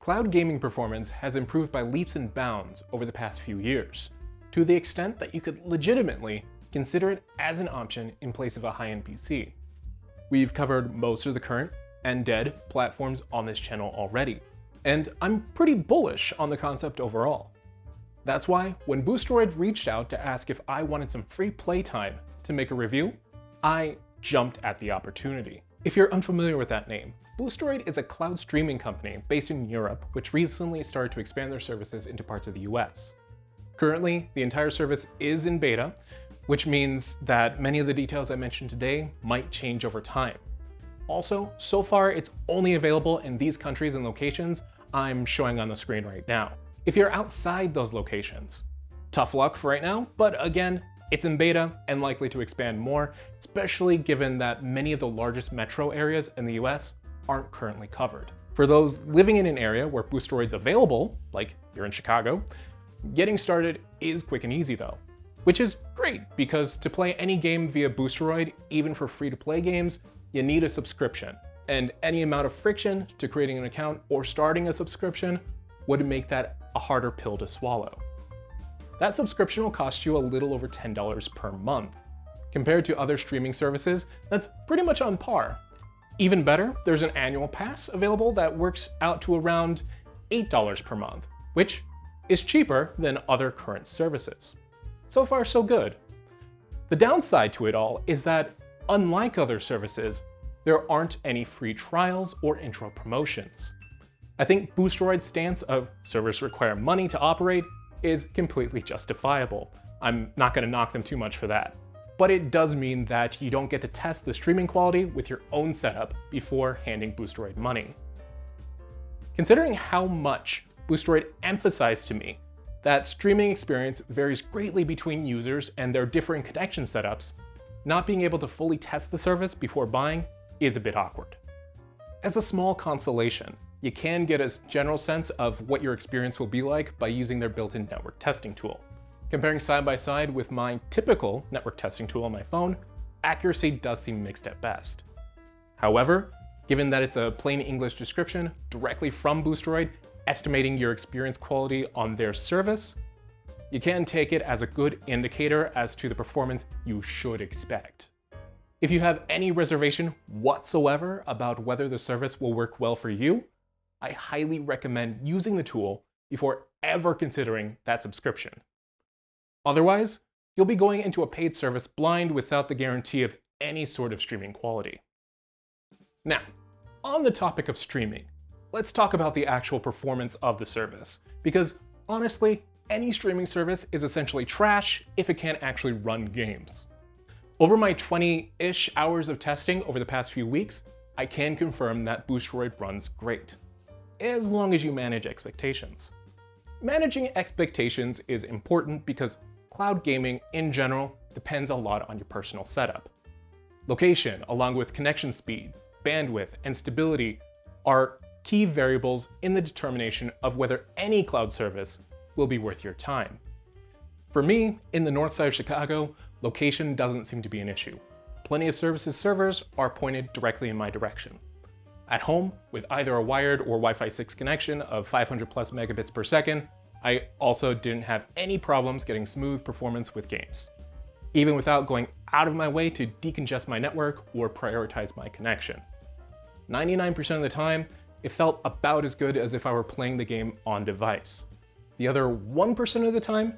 Cloud gaming performance has improved by leaps and bounds over the past few years, to the extent that you could legitimately consider it as an option in place of a high-end PC. We've covered most of the current and dead platforms on this channel already, and I'm pretty bullish on the concept overall. That's why when Boosteroid reached out to ask if I wanted some free playtime to make a review, I jumped at the opportunity. If you're unfamiliar with that name, Boosteroid is a cloud streaming company based in Europe which recently started to expand their services into parts of the US. Currently, the entire service is in beta, which means that many of the details I mentioned today might change over time. Also, so far it's only available in these countries and locations I'm showing on the screen right now. If you're outside those locations, tough luck for right now, but again, it's in beta and likely to expand more, especially given that many of the largest metro areas in the US aren't currently covered. For those living in an area where Boosteroid's available, like you're in Chicago, getting started is quick and easy though, which is great because to play any game via Boosteroid, even for free-to-play games, you need a subscription, and any amount of friction to creating an account or starting a subscription would make that a harder pill to swallow. That subscription will cost you a little over $10 per month. Compared to other streaming services, that's pretty much on par. Even better, there's an annual pass available that works out to around $8 per month, which is cheaper than other current services. So far, so good. The downside to it all is that, unlike other services, there aren't any free trials or intro promotions. I think Boosteroid's stance of servers require money to operate is completely justifiable. I'm not going to knock them too much for that. But it does mean that you don't get to test the streaming quality with your own setup before handing Boosteroid money. Considering how much Boosteroid emphasized to me that streaming experience varies greatly between users and their differing connection setups, not being able to fully test the service before buying is a bit awkward. As a small consolation, you can get a general sense of what your experience will be like by using their built-in network testing tool. Comparing side by side with my typical network testing tool on my phone, accuracy does seem mixed at best. However, given that it's a plain English description directly from Boosteroid estimating your experience quality on their service, you can take it as a good indicator as to the performance you should expect. If you have any reservation whatsoever about whether the service will work well for you, I highly recommend using the tool before ever considering that subscription. Otherwise, you'll be going into a paid service blind without the guarantee of any sort of streaming quality. Now, on the topic of streaming, let's talk about the actual performance of the service, because honestly, any streaming service is essentially trash if it can't actually run games. Over my 20-ish hours of testing over the past few weeks, I can confirm that Boosteroid runs great, as long as you manage expectations. Managing expectations is important because cloud gaming in general depends a lot on your personal setup. Location, along with connection speed, bandwidth, and stability are key variables in the determination of whether any cloud service will be worth your time. For me, in the north side of Chicago, location doesn't seem to be an issue. Plenty of services servers are pointed directly in my direction. At home, with either a wired or Wi-Fi 6 connection of 500 plus megabits per second, I also didn't have any problems getting smooth performance with games, even without going out of my way to decongest my network or prioritize my connection. 99% of the time, it felt about as good as if I were playing the game on device. The other 1% of the time,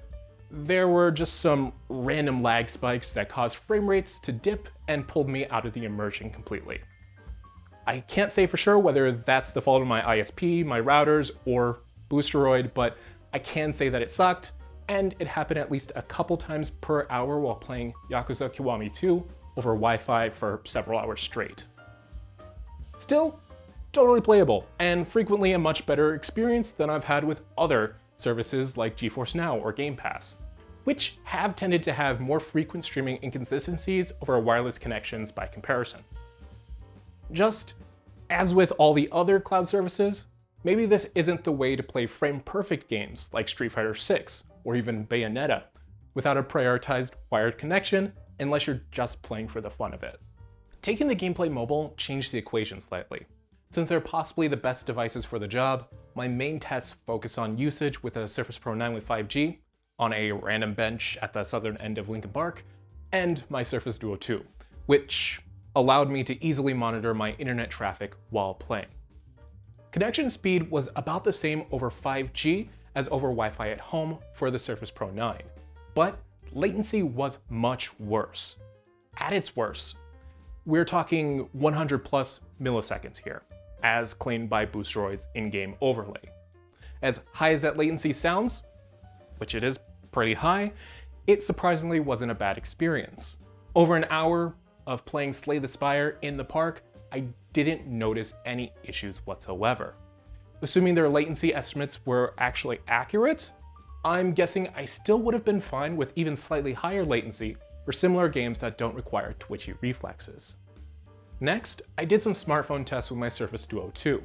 there were just some random lag spikes that caused frame rates to dip and pulled me out of the immersion completely. I can't say for sure whether that's the fault of my ISP, my routers, or Boosteroid, but I can say that it sucked, and it happened at least a couple times per hour while playing Yakuza Kiwami 2 over Wi-Fi for several hours straight. Still, totally playable, and frequently a much better experience than I've had with other services like GeForce Now or Game Pass, which have tended to have more frequent streaming inconsistencies over wireless connections by comparison. Just as with all the other cloud services, maybe this isn't the way to play frame-perfect games like Street Fighter 6 or even Bayonetta without a prioritized wired connection unless you're just playing for the fun of it. Taking the gameplay mobile changed the equation slightly. Since they're possibly the best devices for the job, my main tests focus on usage with a Surface Pro 9 with 5G, on a random bench at the southern end of Lincoln Park, and my Surface Duo 2, which allowed me to easily monitor my internet traffic while playing. Connection speed was about the same over 5G as over Wi-Fi at home for the Surface Pro 9, but latency was much worse. At its worst, we're talking 100 plus milliseconds here, as claimed by Boosteroid's in-game overlay. As high as that latency sounds, which it is pretty high, it surprisingly wasn't a bad experience. Over an hour of playing Slay the Spire in the park, I didn't notice any issues whatsoever. Assuming their latency estimates were actually accurate, I'm guessing I still would have been fine with even slightly higher latency for similar games that don't require twitchy reflexes. Next, I did some smartphone tests with my Surface Duo 2.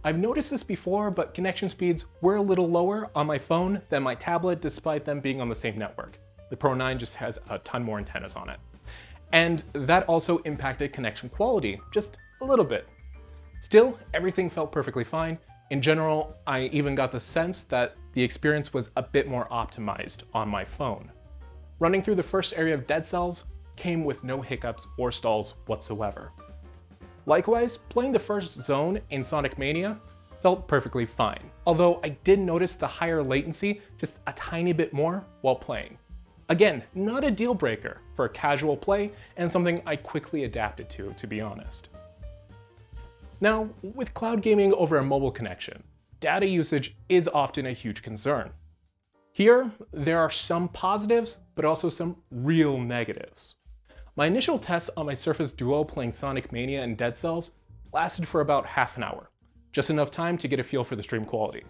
I've noticed this before, but connection speeds were a little lower on my phone than my tablet despite them being on the same network. The Pro 9 just has a ton more antennas on it. And that also impacted connection quality, just a little bit. Still, everything felt perfectly fine. In general, I even got the sense that the experience was a bit more optimized on my phone. Running through the first area of dead cells came with no hiccups or stalls whatsoever. Likewise, playing the first zone in Sonic Mania felt perfectly fine, although I did notice the higher latency just a tiny bit more while playing. Again, not a deal breaker for casual play and something I quickly adapted to be honest. Now, with cloud gaming over a mobile connection, data usage is often a huge concern. Here, there are some positives, but also some real negatives. My initial tests on my Surface Duo playing Sonic Mania and Dead Cells lasted for about half an hour, just enough time to get a feel for the stream quality.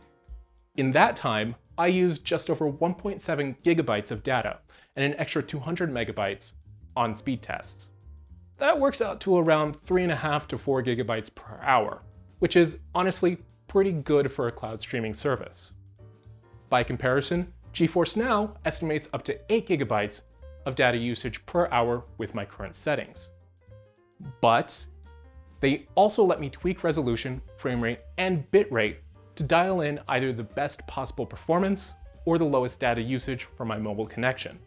In that time, I used just over 1.7 gigabytes of data and an extra 200 megabytes on speed tests. That works out to around 3.5 to 4 gigabytes per hour, which is honestly pretty good for a cloud streaming service. By comparison, GeForce Now estimates up to 8 gigabytes of data usage per hour with my current settings. But they also let me tweak resolution, frame rate, and bitrate to dial in either the best possible performance or the lowest data usage for my mobile connection.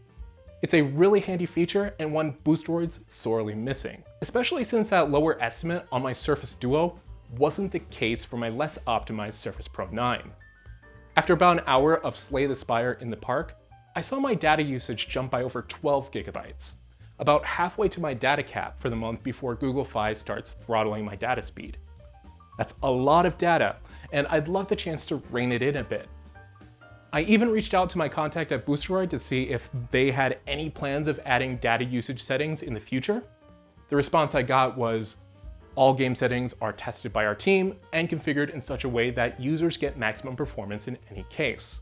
It's a really handy feature and one Boosteroid's sorely missing, especially since that lower estimate on my Surface Duo wasn't the case for my less optimized Surface Pro 9. After about an hour of Slay the Spire in the park, I saw my data usage jump by over 12 gigabytes, about halfway to my data cap for the month before Google Fi starts throttling my data speed. That's a lot of data, and I'd love the chance to rein it in a bit. I even reached out to my contact at Boosteroid to see if they had any plans of adding data usage settings in the future. The response I got was, all game settings are tested by our team and configured in such a way that users get maximum performance in any case.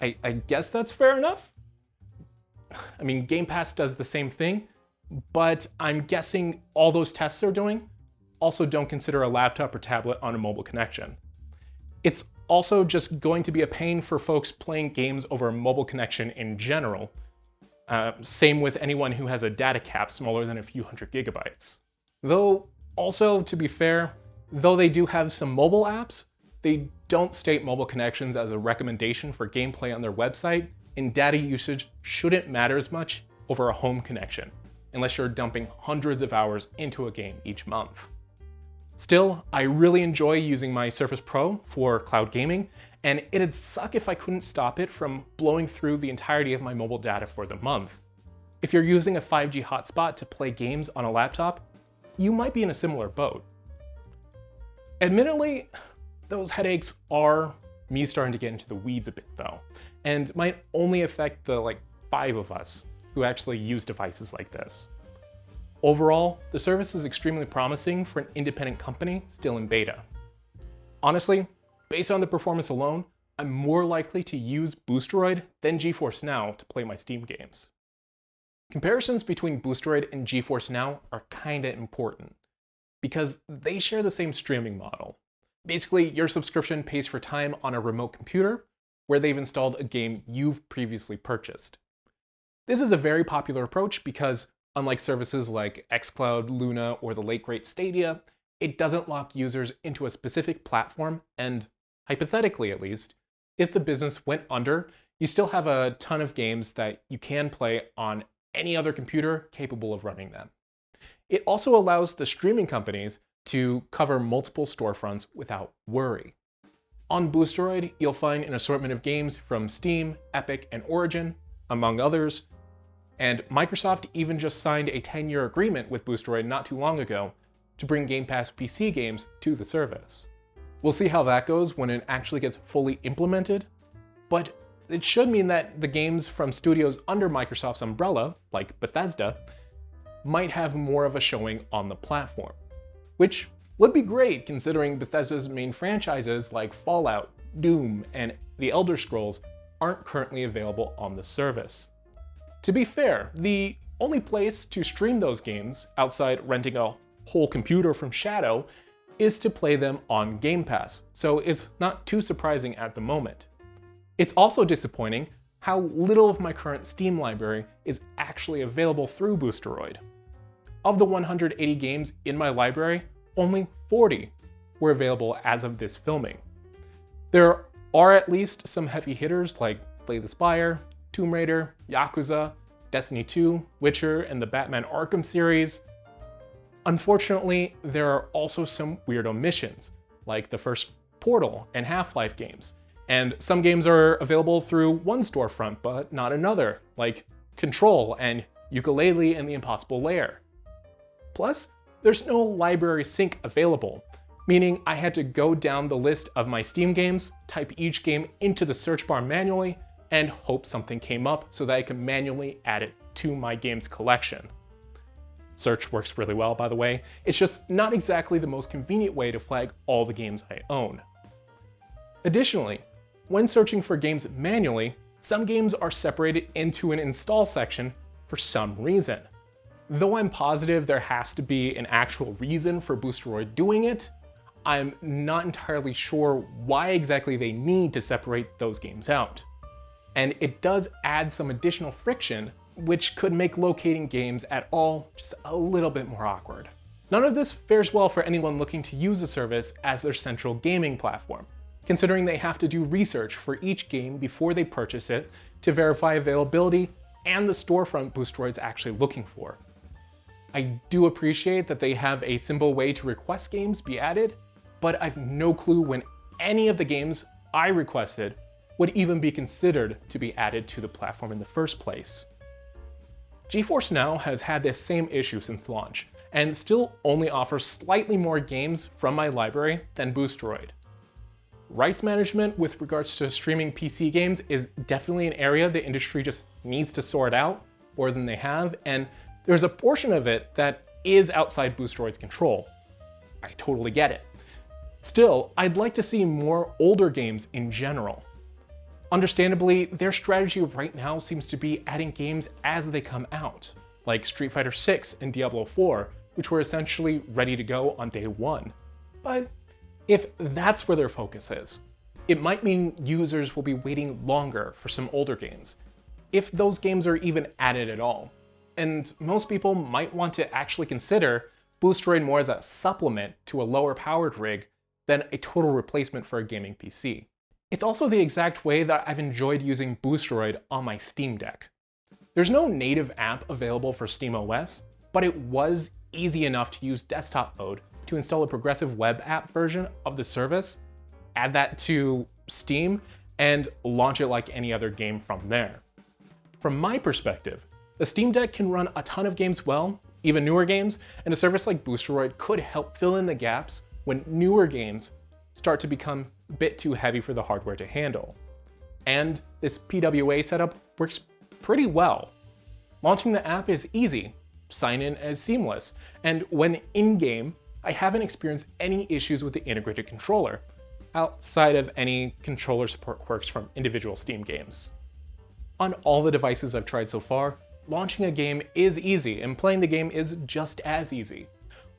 I guess that's fair enough. I mean, Game Pass does the same thing, but I'm guessing all those tests they're doing also don't consider a laptop or tablet on a mobile connection. It's also just going to be a pain for folks playing games over a mobile connection in general. Same with anyone who has a data cap smaller than a few hundred gigabytes. Though, also, to be fair, though they do have some mobile apps, they don't state mobile connections as a recommendation for gameplay on their website, and data usage shouldn't matter as much over a home connection, unless you're dumping hundreds of hours into a game each month. Still, I really enjoy using my Surface Pro for cloud gaming, and it'd suck if I couldn't stop it from blowing through the entirety of my mobile data for the month. If you're using a 5G hotspot to play games on a laptop, you might be in a similar boat. Admittedly, those headaches are me starting to get into the weeds a bit though, and might only affect the 5 of us who actually use devices like this. Overall, the service is extremely promising for an independent company still in beta. Honestly, based on the performance alone, I'm more likely to use Boosteroid than GeForce Now to play my Steam games. Comparisons between Boosteroid and GeForce Now are kinda important, because they share the same streaming model. Basically, your subscription pays for time on a remote computer where they've installed a game you've previously purchased. This is a very popular approach because, unlike services like xCloud, Luna, or the late great Stadia, it doesn't lock users into a specific platform, and hypothetically at least, if the business went under, you still have a ton of games that you can play on any other computer capable of running them. It also allows the streaming companies to cover multiple storefronts without worry. On Boosteroid, you'll find an assortment of games from Steam, Epic, and Origin, among others, and Microsoft even just signed a 10-year agreement with Boosteroid not too long ago to bring Game Pass PC games to the service. We'll see how that goes when it actually gets fully implemented, but it should mean that the games from studios under Microsoft's umbrella, like Bethesda, might have more of a showing on the platform, which would be great considering Bethesda's main franchises like Fallout, Doom, and The Elder Scrolls aren't currently available on the service. To be fair, the only place to stream those games, outside renting a whole computer from Shadow, is to play them on Game Pass, so it's not too surprising at the moment. It's also disappointing how little of my current Steam library is actually available through Boosteroid. Of the 180 games in my library, only 40 were available as of this filming. There are at least some heavy hitters like Slay the Spire, Tomb Raider, Yakuza, Destiny 2, Witcher, and the Batman Arkham series. Unfortunately, there are also some weird omissions, like the first Portal and Half-Life games, and some games are available through one storefront but not another, like Control and Yooka-Laylee and the Impossible Lair. Plus, there's no library sync available, meaning I had to go down the list of my Steam games, type each game into the search bar manually, and hope something came up so that I could manually add it to my games collection. Search works really well, by the way. It's just not exactly the most convenient way to flag all the games I own. Additionally, when searching for games manually, some games are separated into an install section for some reason. Though I'm positive there has to be an actual reason for Boosteroid doing it, I'm not entirely sure why exactly they need to separate those games out. And it does add some additional friction, which could make locating games at all just a little bit more awkward. None of this fares well for anyone looking to use the service as their central gaming platform, considering they have to do research for each game before they purchase it to verify availability and the storefront Boosteroid's actually looking for. I do appreciate that they have a simple way to request games be added, but I've no clue when any of the games I requested would even be considered to be added to the platform in the first place. GeForce Now has had this same issue since launch, and still only offers slightly more games from my library than Boosteroid. Rights management with regards to streaming PC games is definitely an area the industry just needs to sort out more than they have, and there's a portion of it that is outside Boosteroid's control. I totally get it. Still, I'd like to see more older games in general. Understandably, their strategy right now seems to be adding games as they come out, like Street Fighter 6 and Diablo 4, which were essentially ready to go on day one. But if that's where their focus is, it might mean users will be waiting longer for some older games, if those games are even added at all. And most people might want to actually consider Boosteroid more as a supplement to a lower powered rig than a total replacement for a gaming PC. It's also the exact way that I've enjoyed using Boosteroid on my Steam Deck. There's no native app available for SteamOS, but it was easy enough to use desktop mode to install a progressive web app version of the service, add that to Steam, and launch it like any other game from there. From my perspective, the Steam Deck can run a ton of games well, even newer games, and a service like Boosteroid could help fill in the gaps when newer games start to become a bit too heavy for the hardware to handle. And this PWA setup works pretty well. Launching the app is easy, sign-in is seamless, and when in-game, I haven't experienced any issues with the integrated controller, outside of any controller support quirks from individual Steam games. On all the devices I've tried so far, launching a game is easy, and playing the game is just as easy,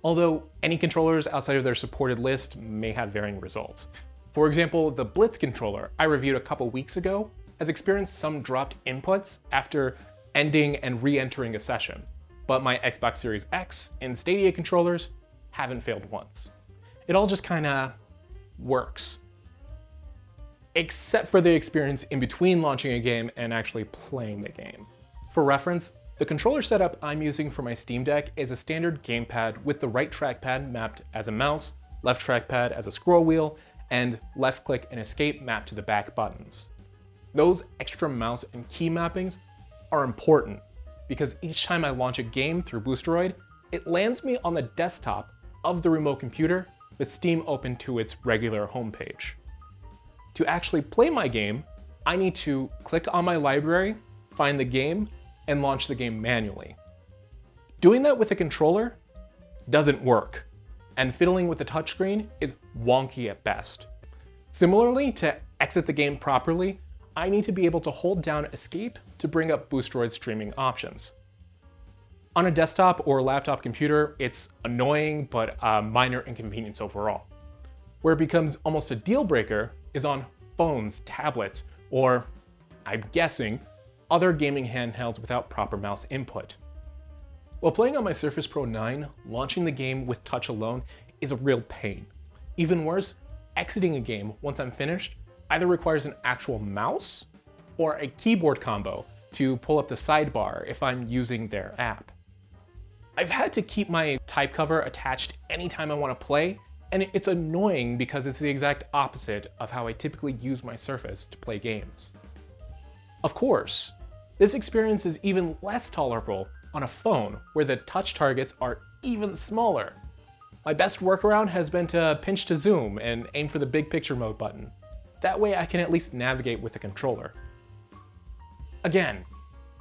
although any controllers outside of their supported list may have varying results. For example, the Blitz controller I reviewed a couple weeks ago has experienced some dropped inputs after ending and re-entering a session, but my Xbox Series X and Stadia controllers haven't failed once. It all just kinda works. Except for the experience in between launching a game and actually playing the game. For reference, the controller setup I'm using for my Steam Deck is a standard gamepad with the right trackpad mapped as a mouse, left trackpad as a scroll wheel, and left click and escape mapped to the back buttons. Those extra mouse and key mappings are important because each time I launch a game through Boosteroid, it lands me on the desktop of the remote computer with Steam open to its regular homepage. To actually play my game, I need to click on my library, find the game, and launch the game manually. Doing that with a controller doesn't work, and fiddling with the touchscreen is wonky at best. Similarly, to exit the game properly, I need to be able to hold down escape to bring up Boosteroid's streaming options. On a desktop or laptop computer, it's annoying but a minor inconvenience overall. Where it becomes almost a deal breaker is on phones, tablets, or, I'm guessing, other gaming handhelds without proper mouse input. While playing on my Surface Pro 9, launching the game with touch alone is a real pain. Even worse, exiting a game once I'm finished either requires an actual mouse or a keyboard combo to pull up the sidebar if I'm using their app. I've had to keep my type cover attached anytime I want to play, and it's annoying because it's the exact opposite of how I typically use my Surface to play games. Of course, this experience is even less tolerable on a phone where the touch targets are even smaller. My best workaround has been to pinch to zoom and aim for the big picture mode button. That way I can at least navigate with the controller. Again,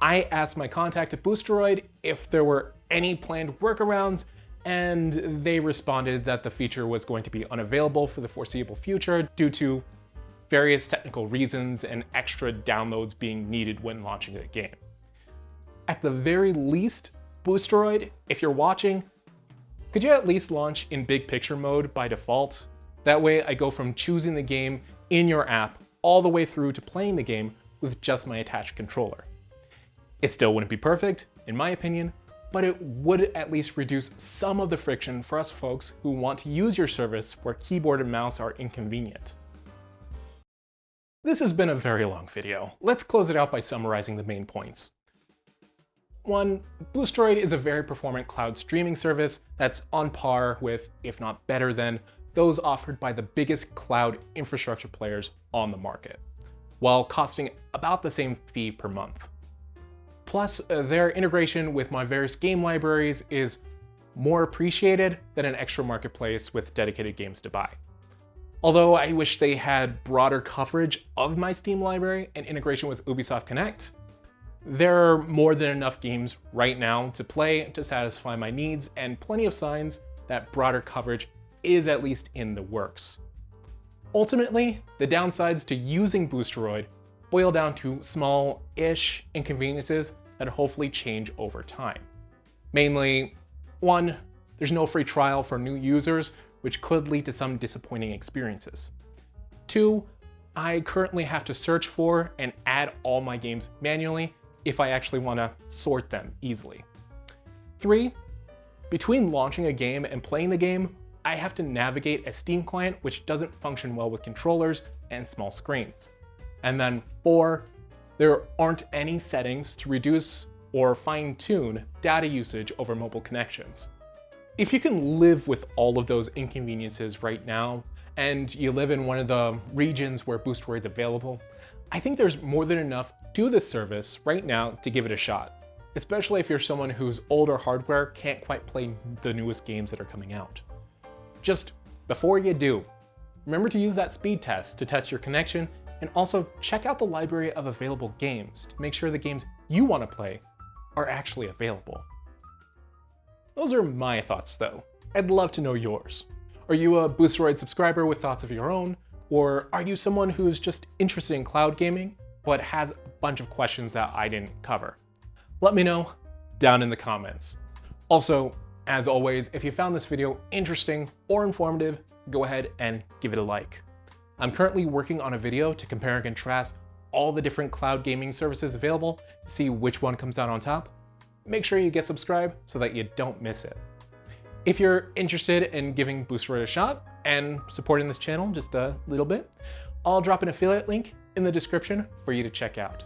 I asked my contact at Boosteroid if there were any planned workarounds, and they responded that the feature was going to be unavailable for the foreseeable future due to various technical reasons and extra downloads being needed when launching a game. At the very least, Boosteroid, if you're watching, could you at least launch in big picture mode by default? That way I go from choosing the game in your app all the way through to playing the game with just my attached controller. It still wouldn't be perfect, in my opinion, but it would at least reduce some of the friction for us folks who want to use your service where keyboard and mouse are inconvenient. This has been a very long video. Let's close it out by summarizing the main points. 1. Boosteroid is a very performant cloud streaming service that's on par with, if not better than, those offered by the biggest cloud infrastructure players on the market, while costing about the same fee per month. Plus, their integration with my various game libraries is more appreciated than an extra marketplace with dedicated games to buy. Although I wish they had broader coverage of my Steam library and integration with Ubisoft Connect, there are more than enough games right now to play to satisfy my needs, and plenty of signs that broader coverage is at least in the works. Ultimately, the downsides to using Boosteroid boil down to small-ish inconveniences that hopefully change over time. Mainly, 1, there's no free trial for new users, which could lead to some disappointing experiences. 2, I currently have to search for and add all my games manually if I actually want to sort them easily. 3, between launching a game and playing the game, I have to navigate a Steam client which doesn't function well with controllers and small screens. And then 4, there aren't any settings to reduce or fine-tune data usage over mobile connections. If you can live with all of those inconveniences right now, and you live in one of the regions where Boosteroid is available, I think there's more than enough to this service right now to give it a shot, especially if you're someone whose older hardware can't quite play the newest games that are coming out. Just before you do, remember to use that speed test to test your connection, and also check out the library of available games to make sure the games you want to play are actually available. Those are my thoughts though. I'd love to know yours. Are you a Boosteroid subscriber with thoughts of your own? Or are you someone who's just interested in cloud gaming, but has a bunch of questions that I didn't cover? Let me know down in the comments. Also, as always, if you found this video interesting or informative, go ahead and give it a like. I'm currently working on a video to compare and contrast all the different cloud gaming services available to see which one comes out on top. Make sure you get subscribed so that you don't miss it. If you're interested in giving Boosteroid a shot and supporting this channel just a little bit, I'll drop an affiliate link in the description for you to check out.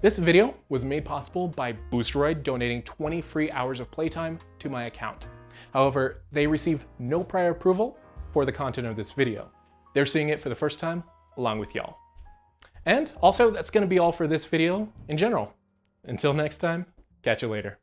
This video was made possible by Boosteroid donating 20 free hours of playtime to my account. However, they received no prior approval for the content of this video. They're seeing it for the first time along with y'all. And also, that's going to be all for this video in general. Until next time, catch you later.